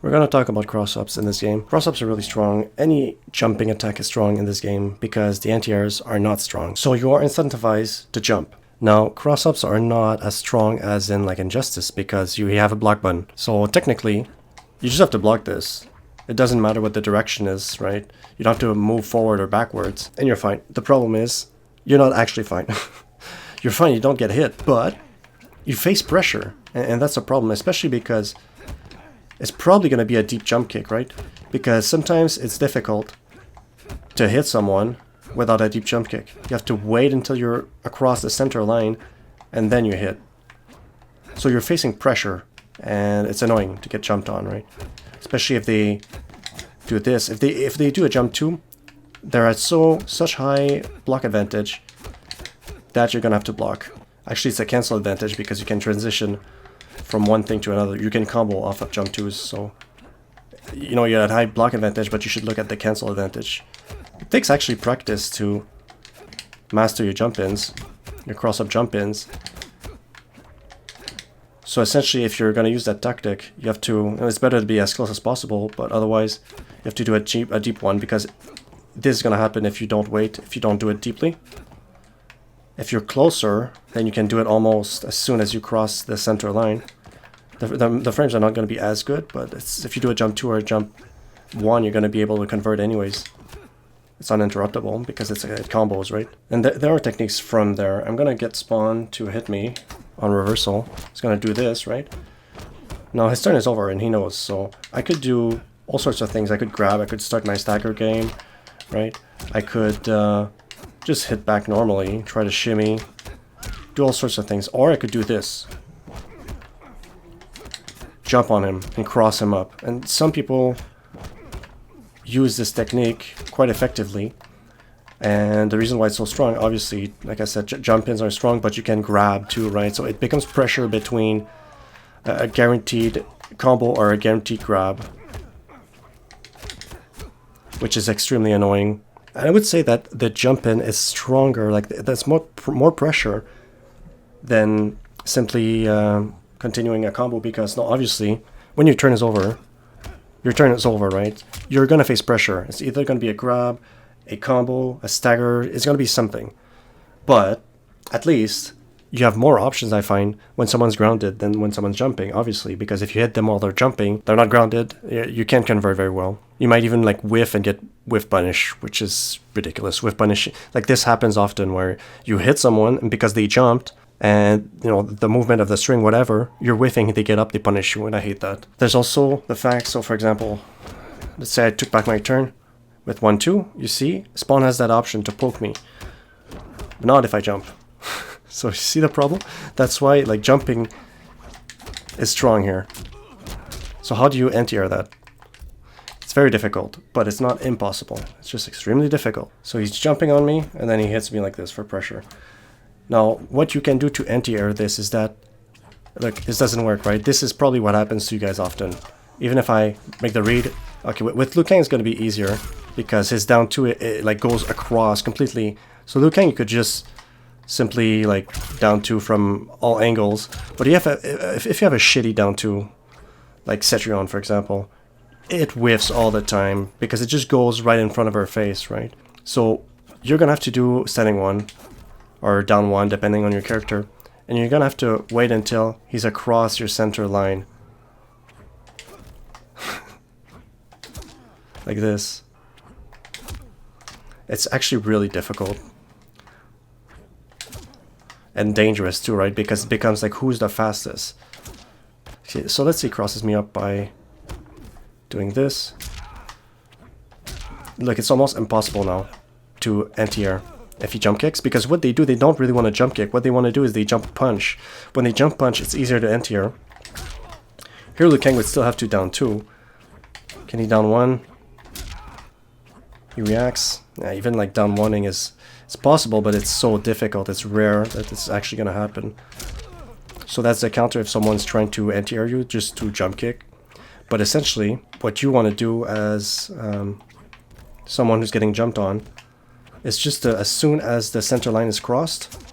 We're going to talk about cross-ups in this game. Cross-ups are really strong. Any jumping attack is strong in this game because the anti-airs are not strong. So you are incentivized to jump. Now, cross-ups are not as strong as in like Injustice because you have a block button. So technically, you just have to block this. It doesn't matter what the direction is, right? You don't have to move forward or backwards and you're fine. The problem is, you're not actually fine. You're fine, you don't get hit, but you face pressure. And that's a problem, especially because it's probably going to be a deep jump kick, right? Because sometimes it's difficult to hit someone without a deep jump kick. You have to wait until you're across the center line and then you hit. So you're facing pressure and it's annoying to get jumped on, right? Especially if they do this. If they do a jump too, they're at such high block advantage that you're going to have to block. Actually, it's a cancel advantage because you can transition from one thing to another. You can combo off of jump 2s, so you know you're at high block advantage, but you should look at the cancel advantage. It takes actually practice to master your jump-ins, your cross-up jump-ins. So essentially, if you're going to use that tactic, you have to, and it's better to be as close as possible, but otherwise you have to do a deep one, because this is going to happen if you don't wait, if you don't do it deeply. If you're closer, then you can do it almost as soon as you cross the center line. The frames are not going to be as good, but if you do a jump 2 or a jump 1, you're going to be able to convert anyways. It's uninterruptible because it combos, right? And there are techniques from there. I'm going to get Spawn to hit me on reversal. He's going to do this, right? Now his turn is over and he knows, so I could do all sorts of things. I could grab, I could start my stagger game, right? I could just hit back normally, try to shimmy, do all sorts of things. Or I could do this. Jump on him and cross him up. And some people use this technique quite effectively. And the reason why it's so strong, obviously, like I said, jump-ins are strong, but you can grab too, right? So it becomes pressure between a guaranteed combo or a guaranteed grab, which is extremely annoying. And I would say that the jump-in is stronger, like that's more pressure than simply continuing a combo, because, no, obviously, when your turn is over, right? You're going to face pressure. It's either going to be a grab, a combo, a stagger, it's going to be something. But at least you have more options, I find, when someone's grounded than when someone's jumping, obviously, because if you hit them while they're jumping, they're not grounded, you can't convert very well. You might even like whiff and get whiff punish, which is ridiculous. Whiff punish, like this happens often where you hit someone and because they jumped, and you know the movement of the string, whatever, you're whiffing, they get up, they punish you, and I hate that. There's also the fact, so for example, let's say I took back my turn with 1-2, you see, Spawn has that option to poke me, but not if I jump. So you see the problem? That's why like jumping is strong here. So how do you anti-air that? It's very difficult, but it's not impossible. It's just extremely difficult. So he's jumping on me, and then he hits me like this for pressure. Now, what you can do to anti-air this is that, look, this doesn't work, right? This is probably what happens to you guys often. Even if I make the read, okay, with Liu Kang it's going to be easier because his down 2 it like goes across completely. So Liu Kang you could just simply like down 2 from all angles. But if you have a shitty down 2, like Cetrion for example, it whiffs all the time because it just goes right in front of her face, right? So you're going to have to do standing 1 or down 1 depending on your character, and you're gonna have to wait until he's across your center line. Like this. It's actually really difficult. And dangerous too, right? Because it becomes like, who's the fastest? Okay, so let's say he crosses me up by doing this. Look, it's almost impossible now to anti-air if he jump kicks, because what they do, they don't really want to jump kick. What they want to do is they jump punch. When they jump punch, it's easier to anti-air. Here Liu Kang would still have to down 2. Can he down 1? He reacts. Yeah, even like down 1-ing it's possible, but it's so difficult, it's rare that it's actually going to happen. So that's the counter if someone's trying to anti-air you, just to jump kick. But essentially, what you want to do as someone who's getting jumped on, it's just as soon as the center line is crossed,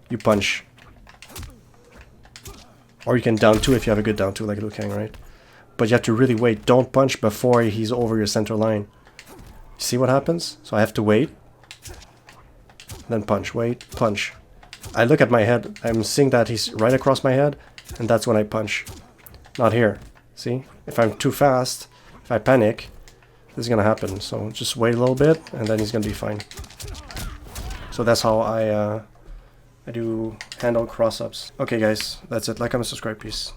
you punch. Or you can down 2 if you have a good down 2 like Liu Kang, right? but you have to really wait. Don't punch before he's over your center line. See what happens? So I have to wait. Then punch, wait, punch. I look at my head. I'm seeing that he's right across my head, and that's when I punch. Not here. See? If I'm too fast, if I panic, this is gonna happen. So just wait a little bit, and then he's gonna be fine. So that's how I do handle cross-ups. Okay guys, that's it. Like, comment, subscribe, peace.